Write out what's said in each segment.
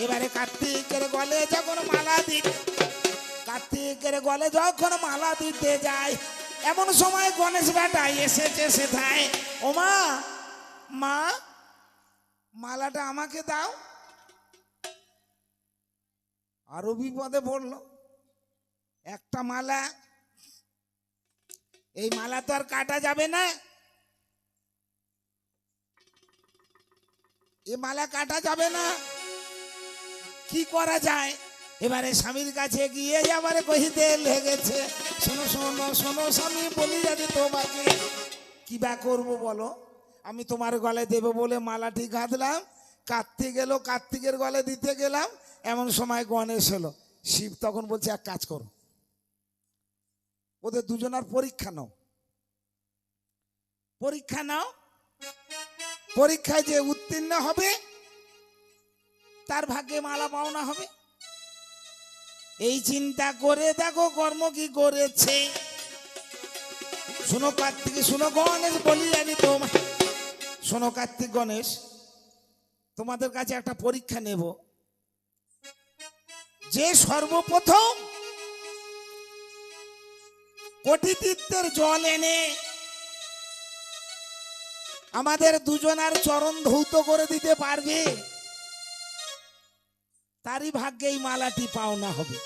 এবারে কার্তিকের গলে যখন মালা কার্তিকের গলে যখন মালা দিতে যায়, এমন সময় গণেশ বেটা এসেছে সেথায়। ও মা, মা মালাটা আমাকে দাও। আরো বিপদে পড়লো। একটা মালা, এই মালা তো আর কাটা যাবে না, এ মালা কাটা যাবে না, কি করা যায়? এবারে স্বামীর কাছে গিয়ে এবারে কহিতে লেগেছে, শোনো শোনো শোনো স্বামী, বলি যাবে তোমাকে কি বা করবো বলো। আমি তোমার গলে দেবো বলে মালাটি গাঁথলাম, কার্তিক এলো, কার্তিকের গলে দিতে গেলাম, এমন সময় গণেশ এলো। শিব তখন বলছে এক কাজ করো, ওদের দুজনার পরীক্ষা নাও, পরীক্ষা নাও, পরীক্ষায় যে উত্তীর্ণ হবে তার ভাগ্যে মালা পাওনা হবে। এই চিন্তা করে দেখো কর্ম কি করেছে। শোনো কার্তিক, শোনো গণেশ, বলি জানি তোমার, শোনো কার্তিক গণেশ, তোমাদের কাছে একটা পরীক্ষা নেব। যে সর্বপ্রথম কোটি তীর্থের জল এনে আমাদের দুজনার চরণ ধৌত করে দিতে পারবে, তারই ভাগ্যে এই মালাটি পাওনা হবে।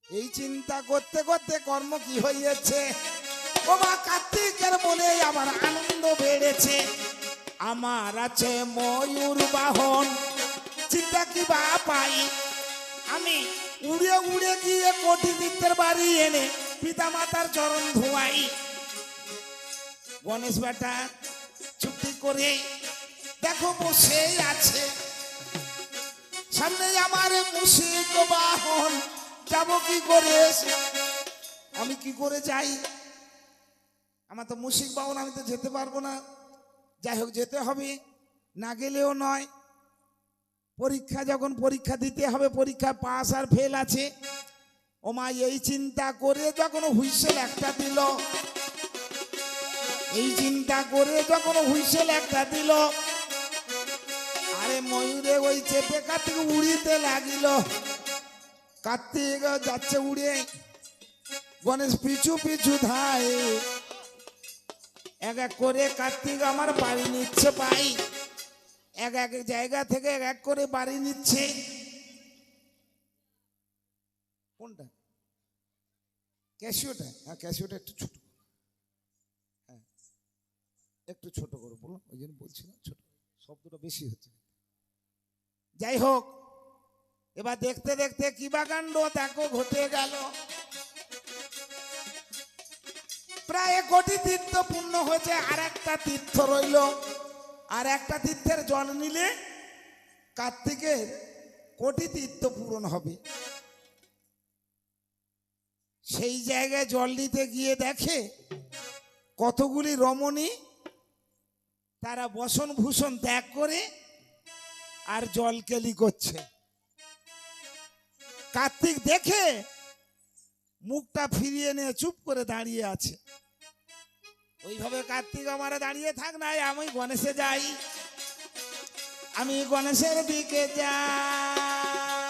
এই চিন্তা করতে করতে কর্ম কি হয়েছে, ও মা কার্তিকের মনে আমার আনন্দ বেড়েছে। আমার আছে ময়ূর বাহন, চিন্তা কি বা পাই, আমি উড়ে উড়ে গিয়ে কোটি তীর্থের বাড়ি এনে পিতা মাতার চরণ ধোয়াই। গণেশ বেটা চুপটি করে দেখো বসে আছে, সামনে আমার মুশিক বাহন, যাব কি করে, আমি কি করে যাই, আমার তো মুশিক বাহন, আমি তো যেতে পারবো না। যাই হোক যেতে হবে, না গেলেও নয়। পরীক্ষা যখন পরীক্ষা দিতে হবে, পরীক্ষা পাস আর ফেল আছে। ও মা এই চিন্তা করে যখন হুইসেল একটা দিল, এই চিন্তা করে যখন হুইসেল একটা দিল, আরে ময়ূরে ওই চেপে কার্তিক উড়িতে লাগিল। কার্তিক যাচ্ছে উড়ে, গণেশ পিছু পিছু ধায়, এক এক করে কার্তিক আমার বাড়ি নিচ্ছে পাই, এক এক জায়গা থেকে এক এক করে বাড়ি নিচ্ছে। কোনটা? ক্যাসিওটা? হ্যাঁ ক্যাসিওটা একটু ছোট, হ্যাঁ একটু ছোট করো বলো, ওই জন্য বলছি না, ছোট শব্দটা বেশি হচ্ছে। যাই হোক, এবার দেখতে দেখতে কি বা কাণ্ড দেখো ঘটে গেল। প্রায় কোটি তীর্থ পূর্ণ হয়েছে, আর একটা তীর্থ রইল, আর একটা তীর্থের জল নিলে কার্তিকের কোটি তীর্থ পূরণ হবে। সেই জায়গায় জল নিতে গিয়ে দেখে কতগুলি রমণী তারা বসন ভূষণ ত্যাগ করে আর জল কেলি করছে। কার্তিক দেখে মুখটা ফিরিয়ে নিয়ে চুপ করে দাঁড়িয়ে আছে। ওইভাবে কার্তিক আমার দাঁড়িয়ে থাক না, আমি গণেশে যাই, আমি গণেশের দিকে যাই।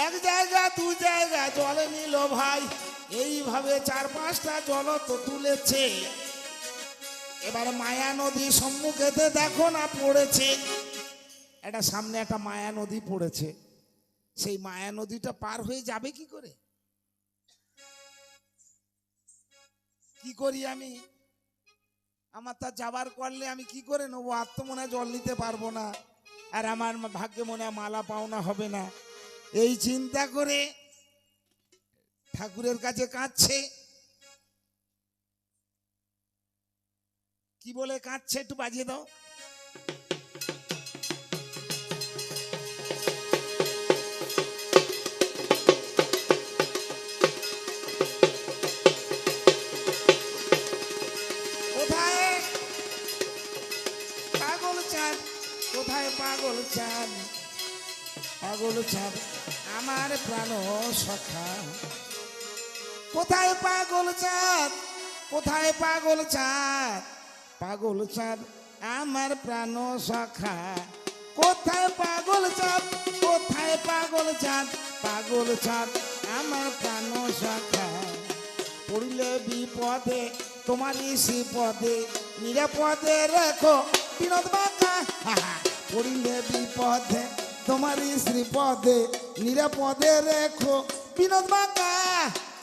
এক জায়গা দু জায়গা জল নিল ভাই, এইভাবে চার পাঁচটা জল তো তুলেছে। এবার মায়া নদী সম্মুখেতে দেখো না পড়েছে, এটা সামনে একটা মায়া নদী পড়েছে। সেই মায়া নদীটা পার হয়ে যাবে কি করে, কি করি আমি, আমার তা যাবার করলে আমি কি করে নেবো, আর তো মনে হয় জল নিতে পারবো না, আর আমার ভাগ্যে মনে হয় মালা পাওনা হবে না। এই চিন্তা করে ঠাকুরের কাছে কাঁদছে। কি বলে কাঁদছে একটু বাজিয়ে দাও। কোথায় পাগল চাঁদ, পাগল চাঁদ আমার প্রাণ সখা, কোথায় পাগল চাঁদ, কোথায় পাগল চাঁদ, পাগল চাঁদ আমার প্রাণ সখা, কোথায় পাগল চাঁদ, কোথায় পাগল চাঁদ, পাগল চাঁদ আমার প্রাণ সখা। পড়লে বিপদে তোমারই শ্রীপদে, নিরাপদে রেখো বিনোদ বাঁকা। পড়লে বিপদে তোমারই শ্রীপদে, নিরাপদে রেখো বিনোদ বাঁকা।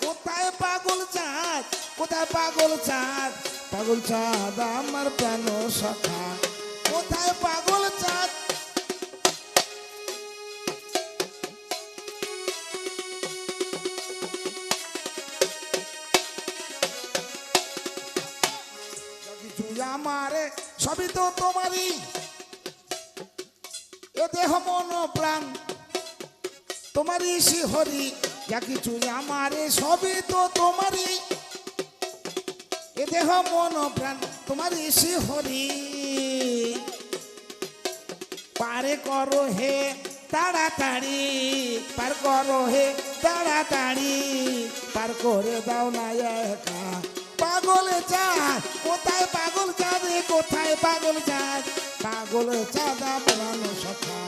কোথায় পাগল চাঁদ, কোথায় পাগল চাঁদ, পাগল চাঁদ আমার প্রাণ সখা, কোথায় পাগল চাঁদ। আমারে সবই তো তোমারই, এ দেহ মন প্রাণ তোমারই শিহরি, যা কিছু আমারে সবই তো তোমারই, এ দেহ মন প্রাণ তোমারই শিহরি। পারে করো হে তাড়াতাড়ি, পার করো হে তাড়াতাড়ি, পার করে দাও না একা। পাগল চাঁদ, কোথায় পাগল চাঁদ, কোথায় পাগল চাঁদ, পাগল চাঁদ প্রাণ সখা,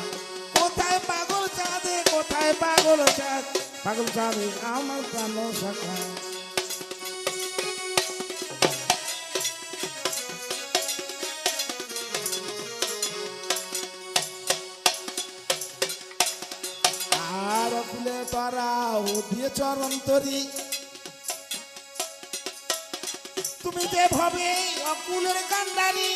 কোথায় পাগল চাঁদ, কোথায় পাগল চাঁদ, পাগল চাঁদ আমার প্রাণ সখা। আর ফুলে তরাও দিয়ে চরণ তরি, তুমি যে ভাবে অকুলের কান্ডারি,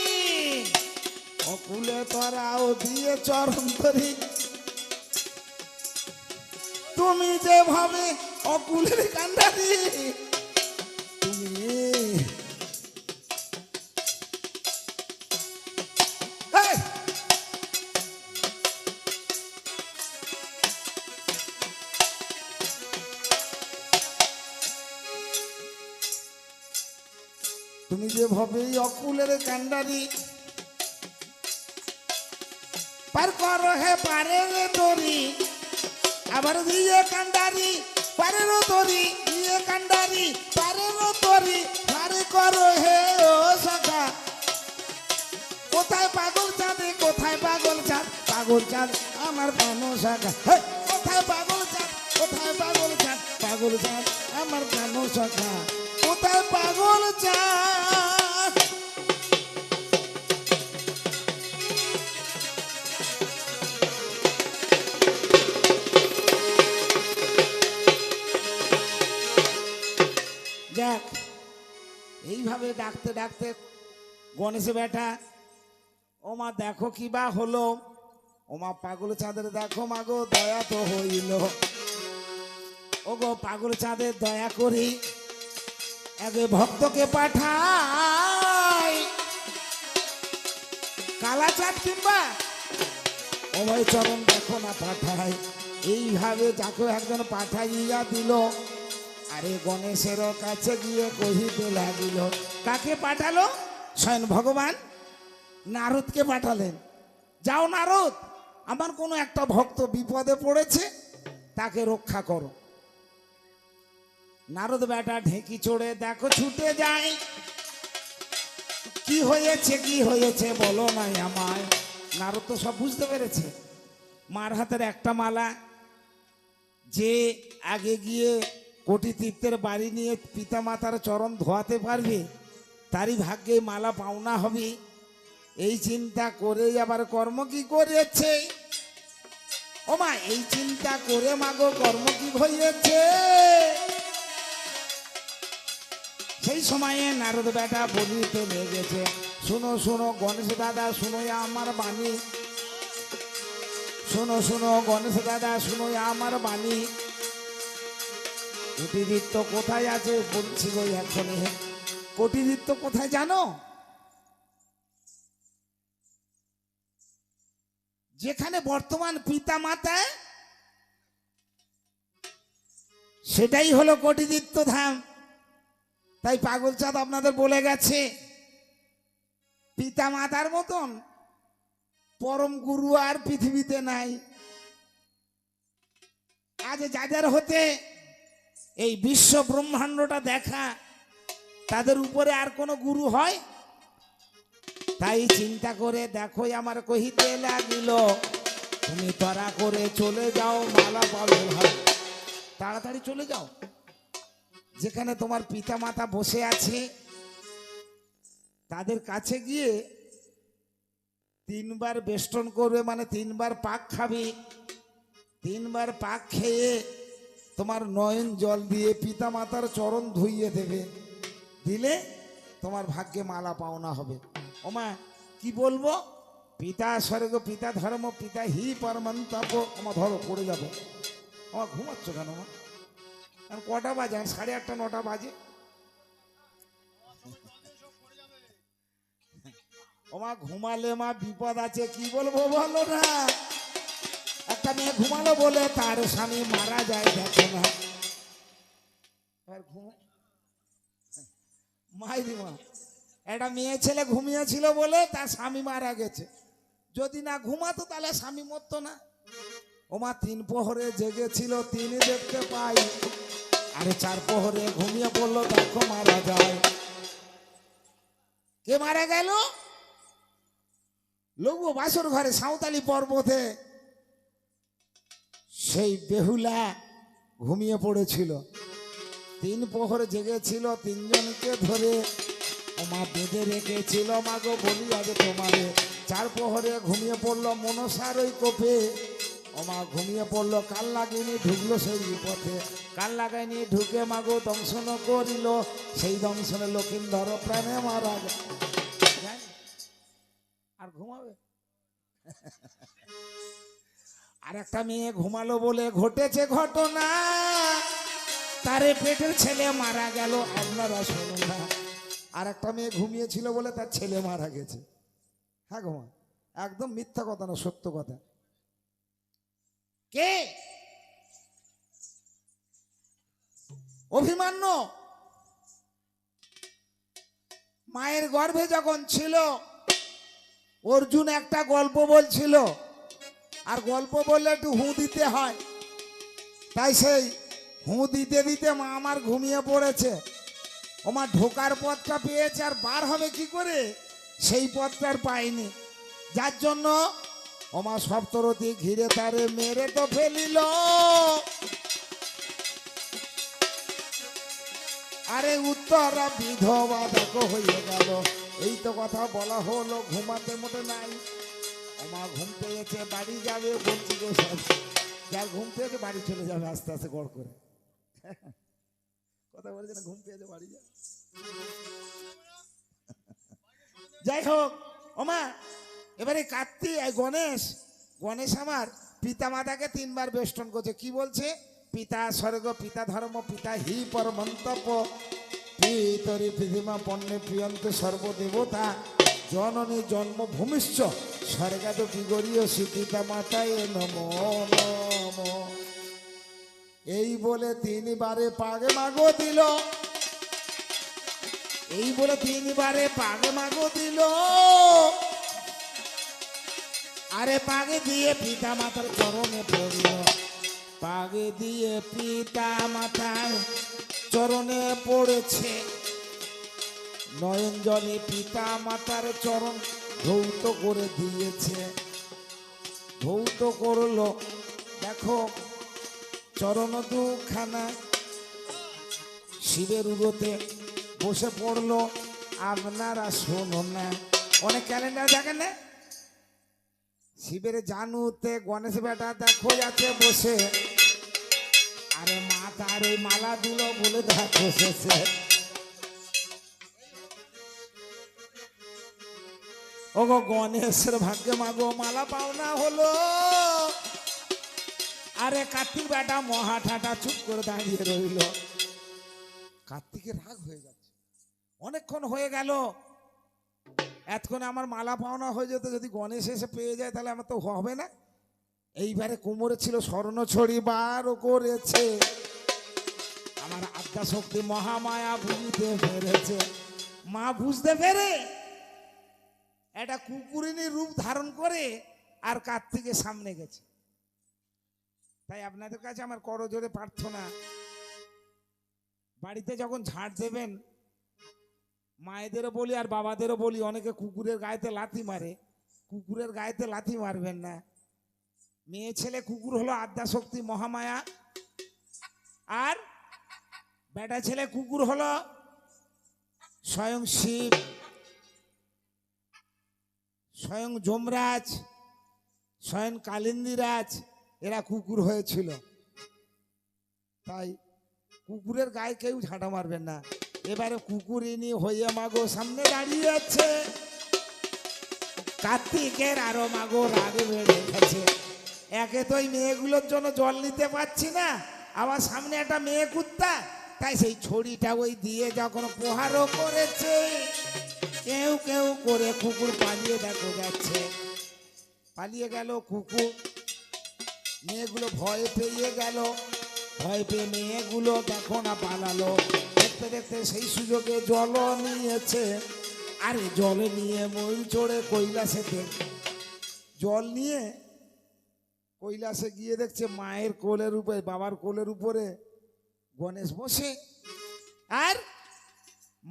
অকুলে তরাও দিয়ে চরণ তরি, তুমি যে ভাবে অকুলের কান্ডারি, তুমি তুমি যে ভাবে অকুলের কান্ডারি, পার করো হে পারের তরি, আবার দিয়ে কান্ডারি পারের তরি, দিয়ে কান্ডারি পারের তরি, পার করো হে ও সখা। কোথায় পাগল চাঁদ, কোথায় পাগল চাঁদ, পাগল চাঁদ আমার প্রাণ সখা। কোথায় পাগল চাঁদ, কোথায় পাগল চাঁদ, পাগল চাঁদ আমার প্রাণ সখা, কোথায় পাগল চাঁদ। যাক, এইভাবে ডাকতে ডাকতে গণেশ বেটা, ও মা দেখো কি বা হলো, ও মা পাগল চাঁদের দেখো মাগো দয়া তো হইল, ও গো পাগল চাঁদের দয়া করি আগে ভক্তকে পাঠাই, কালা চাঁদ কিংবা অভয় চরণ দেখো না পাঠাই। এইভাবে যাকে একজন পাঠাইয়া দিল, আরে গণেশের কাছে গিয়ে কহিতে লাগিল। কাকে পাঠালো? স্বয়ং ভগবান নারদকে পাঠালেন। যাও নারদ, আমার কোনো একটা ভক্ত বিপদে পড়েছে, তাকে রক্ষা করো। নারদ বেটা ঢেঁকি চড়ে দেখো ছুটে যায়, কি হয়েছে কি হয়েছে বলো নাই আমায়। নারদ তো সব বুঝতে পেরেছে। মার হাতের একটা মালা, যে আগে গিয়ে কোটি তীর্থের বাড়ি নিয়ে পিতা মাতার চরণ ধোয়াতে পারবে, তারই ভাগ্যে মালা পাওনা হবে। এই চিন্তা করে আবার কর্ম কি করেছে, ও মা এই চিন্তা করে মাগো কর্ম কি হয়েছে। সেই সময়ে নারদ বেটা বলিতে লেগেছে, শোনো শোনো গণেশ দাদা, শুনো আমার বাণী, শোনো শোনো গণেশ দাদা, শুনো আমার বাণী। কোটিদিত্য কোথায় আছে বলছি গো এখনই। কোটিদিত্য কোথায় জানো? যেখানে বর্তমান পিতা মাতা, সেটাই হলো কোটিদিত্য ধাম। তাই পাগল চাঁদ আপনাদের বলে গেছে, পিতা মাতার মতন পরম গুরু আর পৃথিবীতে নাই। আজ যাদের হতে এই বিশ্ব ব্রহ্মাণ্ডটা দেখা, তাদের উপরে আর কোনো গুরু হয়? তাই চিন্তা করে দেখো আমার কহিতে লাগিল, তুমি তরা করে চলে যাও, মালা পাবে ভালো। তাড়াতাড়ি চলে যাও, যেখানে তোমার পিতা মাতা বসে আছে তাদের কাছে গিয়ে 3 বার বেষ্টন করবে, মানে 3 বার পাক খাবি। 3 বার পাক খেয়ে তোমার নয়ন জল দিয়ে পিতা মাতার চরণ ধুইয়ে দেবে, দিলে তোমার ভাগ্যে মালা পাওনা হবে। ওমা কি বলবো? পিতা স্বর্গ পিতা ধর্ম পিতা হি পরমন্তপ। আমার ধরো পড়ে যাবো। আমার ঘুমাচ্ছ কেন? আমার কটা বাজে? 8:30 9টা বাজে। ওমা ঘুমালে মা বিপদ আছে, কি বলবো বলো না। একটা মেয়ে ঘুমালো বলে তার স্বামী মারা যায়, দেখো না। মাইরি মা, একটা মেয়ে ছেলে ঘুমিয়েছিল বলে তার স্বামী মারা গেছে। যদি না ঘুমাতো তাহলে স্বামী মরতো না। ওমা 3 প্রহরে জেগেছিল, 3 দেখতে পাই, আরে 4 প্রহরে ঘুমিয়ে পড়লো, দেখো মারা যায়। কে মারা গেল? লঘু বাসর ঘরে সাঁওতালি পর্বতে সেই বেহুলা ঘুমিয়ে পড়েছিল। 3 প্রহরে জেগেছিল, 3 জনকে ধরে ওমা বেঁধে রেখেছিল, মাগো বলি আগে তোমারে। 4 প্রহরে ঘুমিয়ে পড়লো মনসার ওই কোপে, ওমা ঘুমিয়ে পড়লো। কাল লাগেনি ঢুকলো সেই পথে, কাল লাগায়নি ঢুকে মাগো দংশন করিল, সেই দংশনে লক্ষিন্দর প্রাণে মারা গেল। আর ঘুমাবে? আর একটা মেয়ে ঘুমালো বলে ঘটেছে ঘটনা, তারে পেটের ছেলে মারা গেল, আপনারা শুনুন না। আর একটা মেয়ে ঘুমিয়েছিল বলে তার ছেলে মারা গেছে। হ্যাঁ ঘুমা, একদম মিথ্যা কথা না, সত্য কথা। কে? অভিমন্যু মায়ের গর্ভে যখন ছিল, অর্জুন একটা গল্প বলছিল, আর গল্প বললে একটু হু দিতে হয়, তাই সেই হু দিতে দিতে মা আমার ঘুমিয়ে পড়েছে। ওমা ঢোকার পথটা পেয়েছে, আর বার হবে কি করে সেই পথটা আর পায়নি, যার জন্য ওমা সপ্তরথী ঘিরে তারে মেরে তো ফেলিল। আরে উত্তরা বিধবা দেখো হয়ে গেল। এই তো কথা বলা হলো, ঘুমাতে মোটে নাই। ওমা ঘুম পেয়েছে, বাড়ি যাবে বলছি গো সব। যার ঘুম পেয়েছে বাড়ি চলে যাবে আস্তে আস্তে গড় করে। কথা বলেছে না, ঘুম পেয়েছে বাড়ি যাবে। যাই হোক ওমা, এবারে কার্তিক গণেশ, গণেশ আমার পিতা মাতাকে 3 বার বেষ্টন করছে। কি বলছে? পিতা স্বর্গ পিতা ধর্ম পিতা হি পরমন্তপ, পিতরি পৃথিমা পণ্যে প্রিয়ন্ত সর্বদেবতা, জননী জন্মভূমিশ্চ স্বর্গাদ বিগরীয় পিতা মাতায় নমো নমো। এই বলে 3 বারে পাগে মাগো দিল, এই বলে 3 বারে পাগে মাগো দিল। আরে পাগে দিয়ে পিতা মাতার চরণে পড়ল, পাগে দিয়ে পিতা মাতার চরণে পড়েছে। নয়ন জলে পিতা মাতার চরণ ধৌত করে দিয়েছে, ধৌত করলো। দেখো চরণ দুখানা শিবের উরোতে বসে পড়লো। আপনারা শোনো না, অনেক ক্যালেন্ডার দেখেন না, শিবের জানুতে গণেশ বেটা দেখো যাচ্ছে বসে, আরে মা তার ওই মালা দিল বলে দেখ বসেছে। ও গো গণেশের ভাগ্যে মাগো মালা পাওনা হলো। আরে কার্তিক বেটা মহা ঠাটা চুপ করে দাঁড়িয়ে রইল। কার্তিকের রাগ হয়ে যাচ্ছে, অনেকক্ষণ হয়ে গেল, এতক্ষণে আমার মালা পাওনা হয়ে যেত, যদি গণেশ এসে পেয়ে যায় তাহলে আমার তো হবে না। এইবারে কোমরে ছিল স্বর্ণছড়ি, বারও করেছে। আমার আদ্যা শক্তি মহামায়া বুঝতে পেরেছে। মা বুঝতে পেরে একটা কুকুরিনীর রূপ ধারণ করে আর কার্তিকের সামনে গেছে। তাই আপনাদের কাছে আমার করজোড়ে প্রার্থনা, বাড়িতে যখন ঝাড় দেবেন মায়েদেরও বলি আর বাবাদেরও বলি, অনেকে কুকুরের গায়েতে লাথি মারে, কুকুরের গায়েতে লাথি মারবেন না। মেয়ে ছেলে কুকুর হলো আদ্যা শক্তি মহামায়া, আর বেটা ছেলে কুকুর হলো স্বয়ং শিব, স্বয়ং যমরাজ, স্বয়ং কালিন্দিরাজ, এরা কুকুর হয়েছিল। তাই কুকুরের গায়ে কেউ ঝাঁটা মারবেন না। এবারে কুকুরিনী হয়ে মাগো সামনে দাঁড়িয়ে আছে, কার্তিকের আরো মাগো রাগে বেড়ে গেছে। একে তো ওই মেয়েগুলোর জন্য জল নিতে পারছি না, আবার সামনে একটা মেয়ে কুত্তা, তাই সেই ছড়িটা ওই দিয়ে যখন প্রহারও করেছে, কেউ কেউ করে কুকুর পালিয়ে দেখো যাচ্ছে। পালিয়ে গেল কুকুর, মেয়েগুলো ভয় পেয়ে গেল, ভয় পেয়ে মেয়েগুলো দেখো না পালালো। দেখতে দেখতে সেই সুযোগে জল নিয়েছে, আরে জল নিয়ে ময়ূর চড়ে কৈলাসেতে, জল নিয়ে কৈলাসে গিয়ে দেখছে মায়ের কোলের উপরে, বাবার কোলের উপরে গণেশ বসে, আর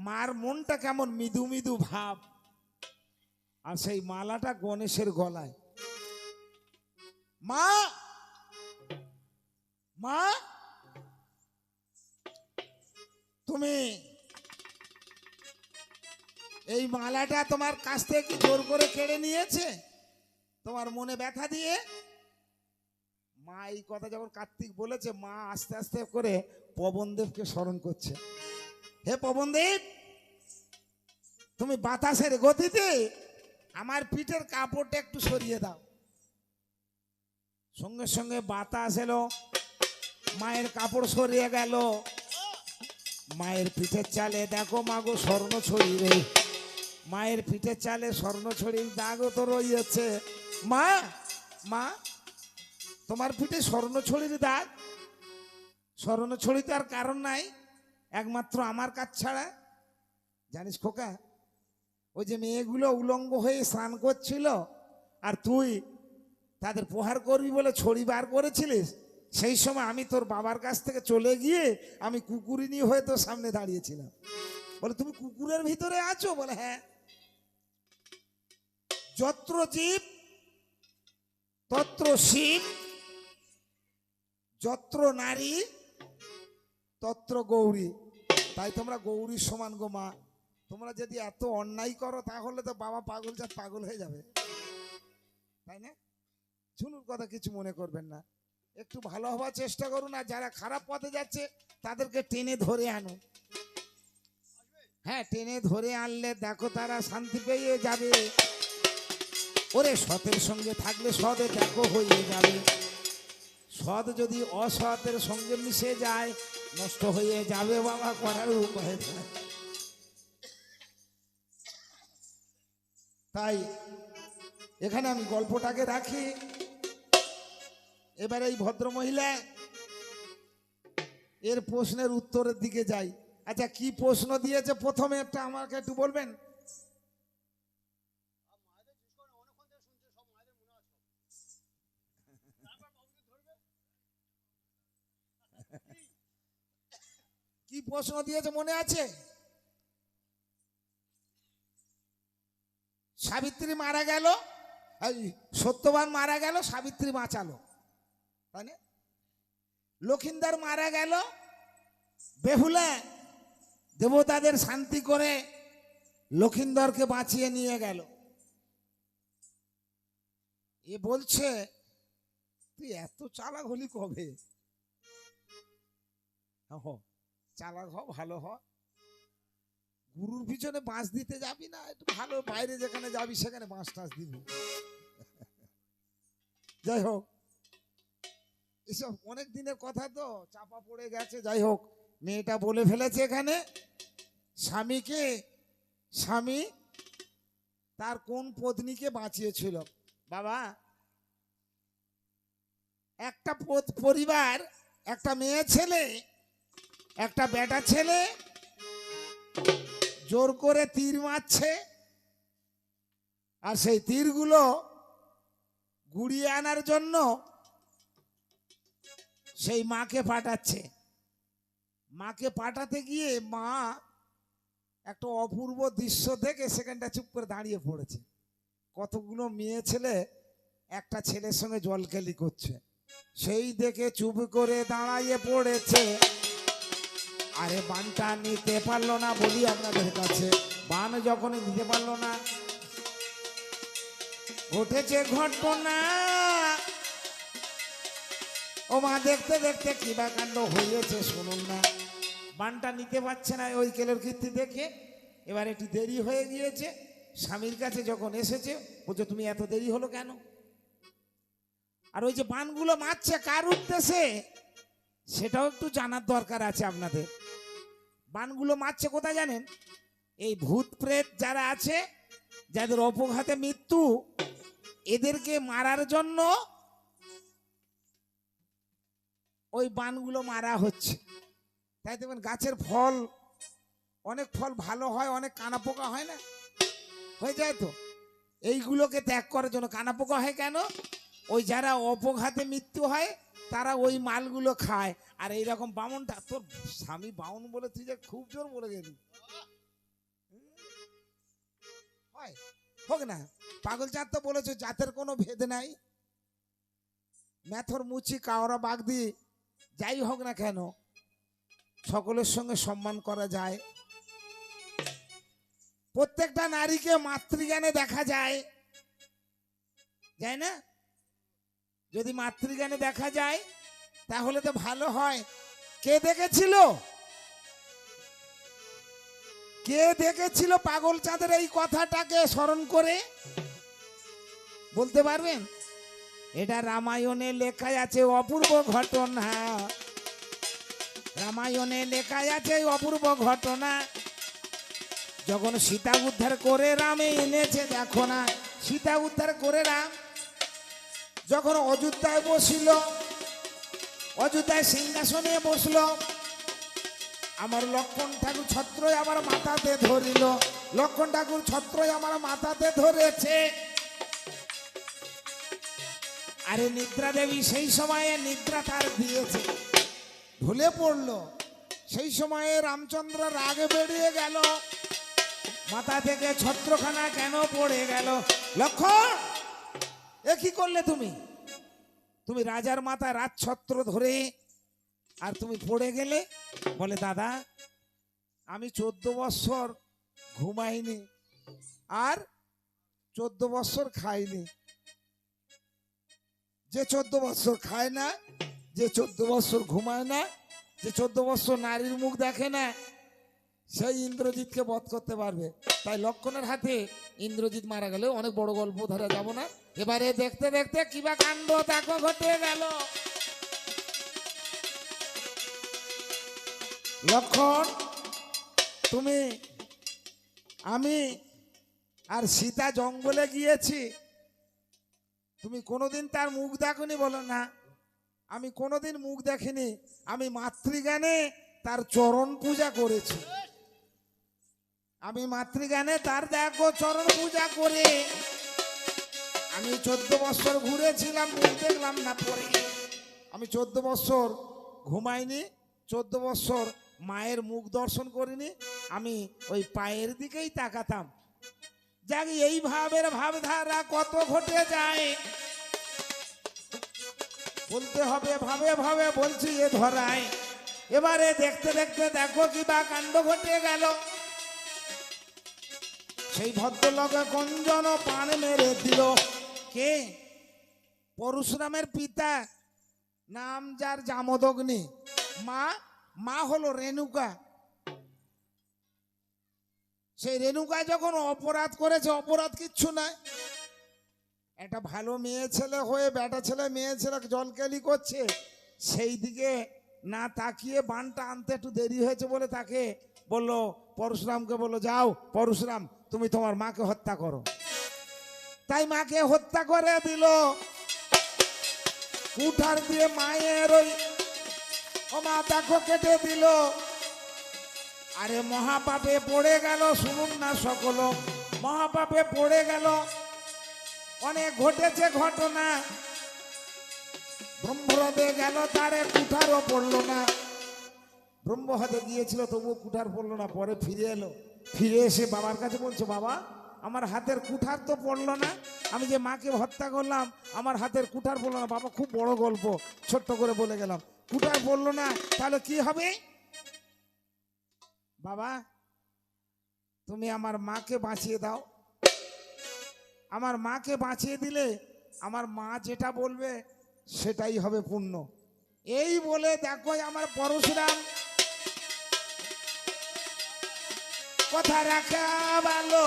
মার মনটা কেমন মৃদু মৃদু ভাব, আর সেই মালাটা গণেশের গলায়। মা, মা, তুমি এই মালাটা তোমার কাছ থেকে কি জোর করে কেড়ে নিয়েছে তোমার মনে ব্যথা দিয়ে? মা এই কথা যখন কার্তিক বলেছে, মা আস্তে আস্তে করে পবনদেবকে স্মরণ করছে। হে পবনদেব, তুমি বাতাসের গতিতে আমার পিঠের কাপড়টা একটু সরিয়ে দাও। সঙ্গে সঙ্গে বাতাস এলো, মায়ের কাপড় সরিয়ে গেল। মায়ের পিঠের চালে দেখো মাগো স্বর্ণ ছড়ি রে, মায়ের পিঠের চালে স্বর্ণ ছড়ির দাগও তো রয়েছে। মা, মা, তোমার পিঠে স্বর্ণ ছড়ির দাগ? স্বর্ণ ছড়িতে আর কারণ নাই, একমাত্র আমার কাজ ছাড়া। জানিস খোকা, ওই যে মেয়েগুলো উলঙ্গ হয়ে স্নান করছিল, আর তুই তাদের প্রহার করবি বলে ছড়ি বার করেছিলিস, সেই সময় আমি তোর বাবার কাছ থেকে চলে গিয়ে আমি কুকুরিনী হয়ে তোর সামনে দাঁড়িয়েছিলাম। বলে তুমি কুকুরের ভিতরে আছো? বলে হ্যাঁ। যত্র জীব তত্র শিব, যত্র নারী তত্র গৌরী। তাই তোমরা গৌরীর সমান গো মা। তোমরা যদি এত অন্যায় করো তাহলে তো বাবা পাগল জাত পাগল হয়ে যাবে, তাই না? ঝুনুর কথা কিছু মনে করবেন না, একটু ভালো হওয়ার চেষ্টা করুন, আর যারা খারাপ পথে যাচ্ছে তাদেরকে টেনে ধরে আনুন। হ্যাঁ, টেনে ধরে আনলে দেখো তারা শান্তি পেয়ে যাবে। ওরে সতের সঙ্গে থাকলে সদে দেখো হয়ে যাবে, সৎ যদি অসতের সঙ্গে মিশে যায় নষ্ট হয়ে যাবে বাবা, করার উপায় নাই। তাই এখানে আমি গল্পটাকে রাখি। এবারে এই ভদ্র মহিলা এর প্রশ্নের উত্তরের দিকে যাই। আচ্ছা, কি প্রশ্ন দিয়েছে প্রথমে একটা আমাকে একটু বলবেন? কি প্রশ্ন দিয়েছে মনে আছে? সাবিত্রী মারা গেল, সত্যবান মারা গেল, সাবিত্রী বাঁচালো, তাই না? লক্ষিন্দর মারা গেল, বেহুলা দেবতাদের শান্তি করে লক্ষিন্দরকে বাঁচিয়ে নিয়ে গেল। এ বলছে তুই এত চালাক হলি কবে? চালাক হ, ভালো হ, গুরুর পিছনে বাঁশ দিতে যাবি না, একটু ভালো বাইরে যেখানে যাবি সেখানে বাঁশ টাঁশ দিবি। যাই হোক, এসব অনেক দিনের কথা তো চাপা পড়ে গেছে। যাই হোক, মেয়েটা বলে ফেলেছে এখানে স্বামীকে, স্বামী তার কোন পত্নীকে বাঁচিয়েছিল। বাবা, একটা পরিবার, একটা মেয়ে ছেলে, একটা বেটা ছেলে জোর করে তীর মারছে, আর সেই তীরগুলো গুড়িয়ে আনার জন্য সেই মাকে পাঠাচ্ছে। মাকে পাঠাতে গিয়ে মা একটা অপূর্ব দৃশ্য দেখে সেখানটা চুপ করে দাঁড়িয়ে পড়েছে। কতগুলো মেয়ে ছেলে একটা ছেলের সঙ্গে জলকেলি করছে, সেই দেখে চুপ করে দাঁড়িয়ে পড়েছে। আরে বানটা নিতে পারলো না, বলি আপনাদের কাছে, বান যখন নিতে পারলো না, ঘটেছে ঘটনা। ও মা, দেখতে দেখতে কি বা কাণ্ড হয়েছে শুনুন না। বানটা নিতে পারছে না ওই কেলের কীর্তি দেখে। এবার একটু দেরি হয়ে গিয়েছে। স্বামীর কাছে যখন এসেছে, বলছে তুমি এত দেরি হলো কেন? আর ওই যে বানগুলো মারছে কার উদ্দেশ্যে সেটাও একটু জানার দরকার আছে আপনাদের। বানগুলো মারছে কোথায় জানেন? এই ভূত প্রেত যারা আছে, যাদের অপঘাতে মৃত্যু, এদেরকে মারার জন্য ওই বানগুলো মারা হচ্ছে। তাই দেখবেন গাছের ফল, অনেক ফল ভালো হয়, অনেক কানা পোকা হয় না, হয়ে যায় তো। এইগুলোকে ত্যাগ করার জন্য। কানা পোকা হয় কেন? ওই যারা অপঘাতে মৃত্যু হয় তারা ওই মালগুলো খায়। আর এইরকম বামনটা, তোর স্বামী বামন বলে তুই যে খুব জোর বলে গেলি, হয় হোক না। পাগল জাত তো বলেছো, জাতের কোনো ভেদ নাই। মেথর মুচি কাওড়া বাগদি যাই হোক না কেন, সকলের সঙ্গে সম্মান করা যায়। প্রত্যেকটা নারীকে মাতৃজ্ঞানে দেখা যায়, যায় না? যদি মাতৃজ্ঞানে দেখা যায় তাহলে তো ভালো হয়। কে দেখেছিল, কে দেখেছিল পাগল চাঁদের এই কথাটাকে স্মরণ করে বলতে পারবেন? এটা রামায়ণে লেখা আছে অপূর্ব ঘটনা। রামায়ণে লেখা আছে অপূর্ব ঘটনা। যখন সীতা উদ্ধার করে রামে এনেছে, দেখো না, সীতা উদ্ধার করে রাম যখন অযোধ্যায় বসিল, অযোধ্যায় সিংহাসনে বসলো, আমার লক্ষণ ঠাকুর ছত্রই আমার মাথাতে ধরিল। লক্ষণ ঠাকুর ছত্রই আমার মাথাতে ধরেছে। আরে নিদ্রা দেবী সেই সময়ে নিদ্রা তার দিয়েছে, ঢুলে পড়লো। সেই সময়ে রামচন্দ্র রাগে বেরিয়ে গেল, মাথা থেকে ছত্রখানা কেন পড়ে গেল? লক্ষণ, এ কি করলে তুমি? তুমি রাজার মাথায় রাজছত্র ধরে আর তুমি পড়ে গেলে? বলে দাদা, আমি 14 বৎসর ঘুমাইনি আর 14 বৎসর খাইনি। যে 14 বৎসর খায় না, যে 14 বৎসর ঘুমায় না, যে 14 বৎসর নারীর মুখ দেখে না, সেই ইন্দ্রজিৎকে বধ করতে পারবে। তাই লক্ষণের হাতে ইন্দ্রজিৎ মারা গেল। অনেক বড় গল্প ধরে যাব না। এবারে দেখতে দেখতে কিবা কাণ্ড দেখো ঘটে গেল। লক্ষণ, তুমি, আমি আর সীতা জঙ্গলে গিয়েছি, তুমি কোনোদিন তার মুখ দেখনি? বলো না, আমি কোনোদিন মুখ দেখিনি। আমি মাতৃজ্ঞানে তার চরণ পূজা করেছি। আমি মাতৃজ্ঞানে তার দেখো চরণ পূজা করে আমি 14 বৎসর ঘুরেছিলাম, মুখ দেখলাম না পরে। আমি 14 বৎসর ঘুমাইনি, 14 বৎসর মায়ের মুখ দর্শন করিনি। আমি ওই পায়ের দিকেই তাকাতাম। যাক, এই ভাবের ভাবধারা কত ঘটে যায় বলতে হবে, ভাবে ভাবে বলছি এ ধরায়। এবারে দেখতে দেখতে দেখো কি বা কাণ্ড ঘটে গেল। সেই ভদ্রলোকে কঞ্জন পান মেরে দিল। কে? পরশুরামের পিতা, নাম যার জামদগ্নি। মা হলো রেণুকা। সেই রেণুকা যখন অপরাধ করেছে, অপরাধ কিচ্ছু নাই, একটা ভালো মেয়ে ছেলে হয়ে বেটা ছেলে মেয়ে ছেলে জলকেলি করছে, সেই দিকে না তাকিয়ে বানটা আনতে একটু দেরি হয়েছে বলে তাকে বললো, পরশুরামকে বললো, যাও পরশুরাম, তুমি তোমার মাকে হত্যা করো। তাই মাকে হত্যা করে দিল। কুঠার দিয়ে মায়ের ওই মা দেখো কেটে দিল। আরে মহাপাপে পড়ে গেল। শুনুন না সকল, মহাপাপে পড়ে গেল। অনেক ঘটেছে ঘটনা। ব্রহ্মহদে গেল, তারে কুঠারও পড়লো না। ব্রহ্মহদে গিয়েছিল তবুও কুঠার পড়লো না, পরে ফিরে এলো। ফিরে এসে বাবার কাছে বলছে, বাবা আমার হাতের কুঠার তো পড়লো না, আমি যে মাকে হত্যা করলাম আমার হাতের কুঠার পড়লো না। বাবা খুব বড় গল্প, ছোট্ট করে বলে গেলাম, কুঠার পড়লো না, তাহলে কি হবে? বাবা তুমি আমার মাকে বাঁচিয়ে দাও, আমার মাকে বাঁচিয়ে দিলে আমার মা যেটা বলবে সেটাই হবে পূর্ণ। এই বলে দেখো আমার পরশুরাম কথা রাখা ভালো,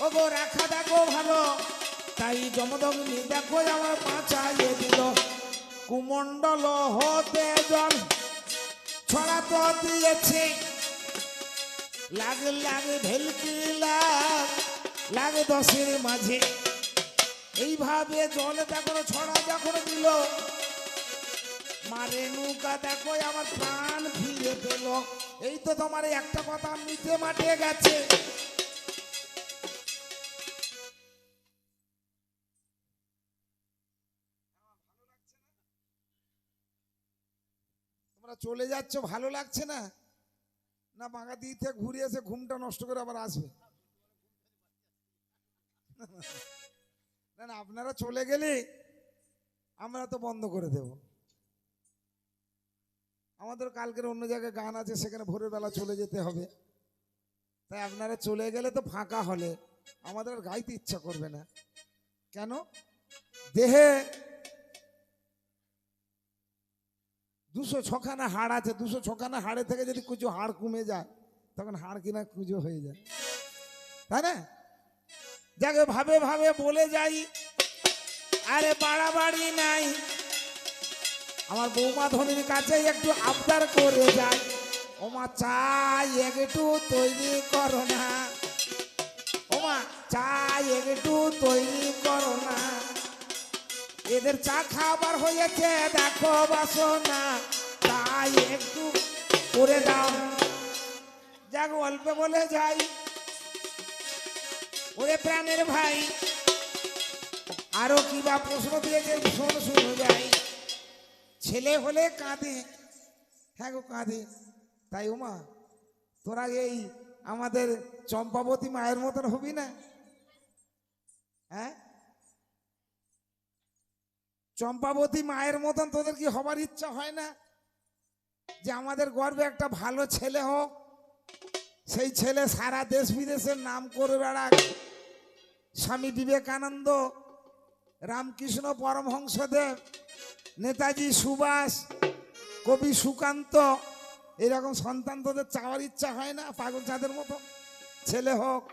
ওগো রাখা দেখো ভালো, তাই যমদগ্নি দেখো আমার বাঁচাইয়ে দিল। কুমণ্ডল হতে জল ছড়াতো দিয়েছে, লাগে লাগে ভেলকি লাগে দশের মাঝে, এইভাবে জলে দেখো ছড়া যখন দিল, মারে নৌকা দেখো আমার প্রাণ ফিরে পেল। এই তো তোমার একটা কথা মিটে মাঠে গেছে। তোমরা চলে যাচ্ছ, ভালো লাগছে না? না বাঁকা দিক থেকে ঘুরে এসে ঘুমটা নষ্ট করে আবার আসবে? না না, আপনারা চলে গেলে আমরা তো বন্ধ করে দেব। আমাদের কালকের অন্য জায়গায় গান আছে, সেখানে ভোরের বেলা চলে যেতে হবে। তাই আপনারা চলে গেলে তো ফাঁকা হলে আমাদের গাইতে ইচ্ছা করবে না। কেন? দেহে 206খানা হাড় আছে, 206খানা হাড়ে থেকে যদি কিছু হাড় কমে যায় তখন হাড় কিনা কুজো হয়ে যায়, তাই না? যাকে ভাবে ভাবে বলে যাই, আরে বাড়াবাড়ি নাই, আমার বৌমা ধনির কাছে একটু আবদার করে যায়, ওমা চাই একটু তৈরি করো না, ওমা চাই একটু তৈরি করো না, এদের চা খাবার হয়েছে দেখো বাসনা, তাই একটু করে দাও। যাক অল্প বলে যাই, ওরে প্রাণের ভাই আরো কি বা প্রশ্ন দিয়েছে শোন, শুনো যাই। ছেলে হলে কাঁদে, হ্যাঁ গো কাঁদে, তাই ওমা তোরা এই আমাদের চম্পাবতী মায়ের মতন হবি না? হ্যাঁ, চম্পাবতী মায়ের মতন তোদের কি হবার ইচ্ছা হয় না? যে আমাদের গর্বে একটা ভালো ছেলে হোক, সেই ছেলে সারা দেশ বিদেশের নাম করে বেড়াক। স্বামী বিবেকানন্দ, রামকৃষ্ণ পরমহংসদেব, নেতাজি সুভাষ, কবি সুকান্ত, এরকম সন্তান তোদের চাওয়ার ইচ্ছা হয় না? পাগল চাঁদের মতো ছেলে হোক,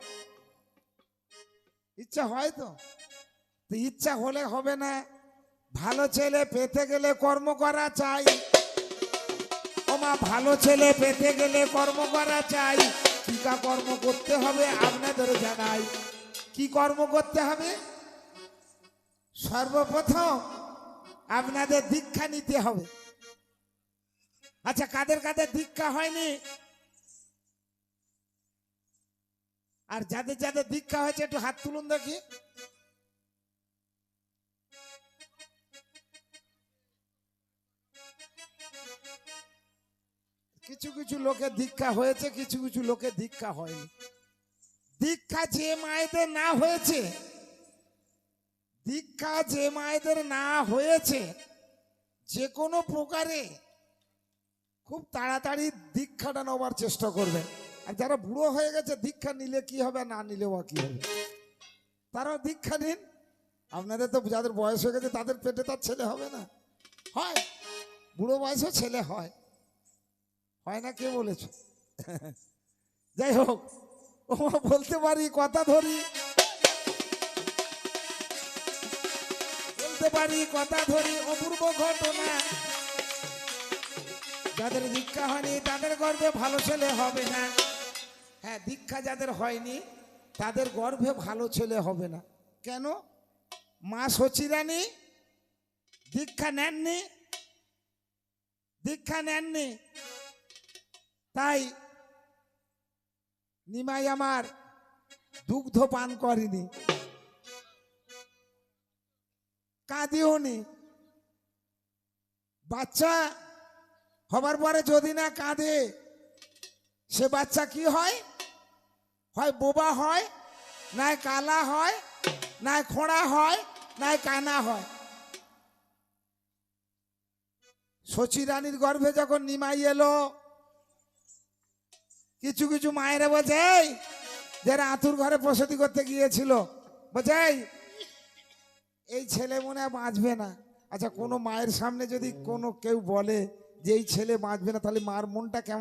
ইচ্ছা হয় তো? ইচ্ছা হলে হবে না, ভালো ছেলে পেতে গেলে কর্ম করা চাই। ওমা ভালো ছেলে পেতে গেলে কর্ম করা চাই। কি কর্ম করতে হবে আপনাদের জানাই। কি কর্ম করতে হবে? সর্বপ্রথম আপনাদের দীক্ষা নিতে হবে। আচ্ছা, কাদের কাদের দীক্ষা হয়নি? আর যাদের যাদের দীক্ষা হয়েছে একটু হাত তুলুন দেখি। কিছু কিছু লোকের দীক্ষা হয়েছে, কিছু কিছু লোকের দীক্ষা হয়নি। দীক্ষা যে মায়েদের না হয়েছে, দীক্ষা যে মায়েদের না হয়েছে, যে কোনো প্রকারে খুব তাড়াতাড়ি দীক্ষাটা নেওয়ার চেষ্টা করবেন। আর যারা বুড়ো হয়ে গেছে, দীক্ষা নিলে কি হবে, না নিলেও কি হবে, তারাও দীক্ষা নিন। আপনাদের তো যাদের বয়স হয়ে গেছে তাদের পেটে তার ছেলে হবে না? হয়, বুড়ো বয়সেও ছেলে হয়, হয় না? কে বলেছ? যাই হোক, ও বলতে পারি, কথা ধরি, বলতে পারি, কথা ধরি, অপূর্ব ঘটনা। যাদের দীক্ষা হয়নি তাদের গর্ভে ভালো ছেলে হবে না। হ্যাঁ, দীক্ষা যাদের হয়নি তাদের গর্ভে ভালো ছেলে হবে না। কেন? মা সচিরানী দীক্ষা নেননি, দীক্ষা নেননি, তাই নিমাই আমার দুগ্ধ পান করেনি, কাঁদিওনি। বাচ্চা হবার পরে যদি না কাঁদে, সে বাচ্চা কি হয়? হয় বোবা হয়, নাই কালা হয়, নাই খোঁড়া হয়, নাই কানা হয়। শচী রানীর গর্ভে যখন নিমাই এলো, কিছু কিছু মায়েরা বলছে, এই যারা আতুর ঘরে প্রসূতি করতে গিয়েছিল, বলছে এই ছেলে মনে হয় বাঁচবে না। আচ্ছা, কোনো মায়ের সামনে যদি কোনো কেউ বলে যে এই ছেলে বাঁচবে না, তাহলে মার মনটা কেমন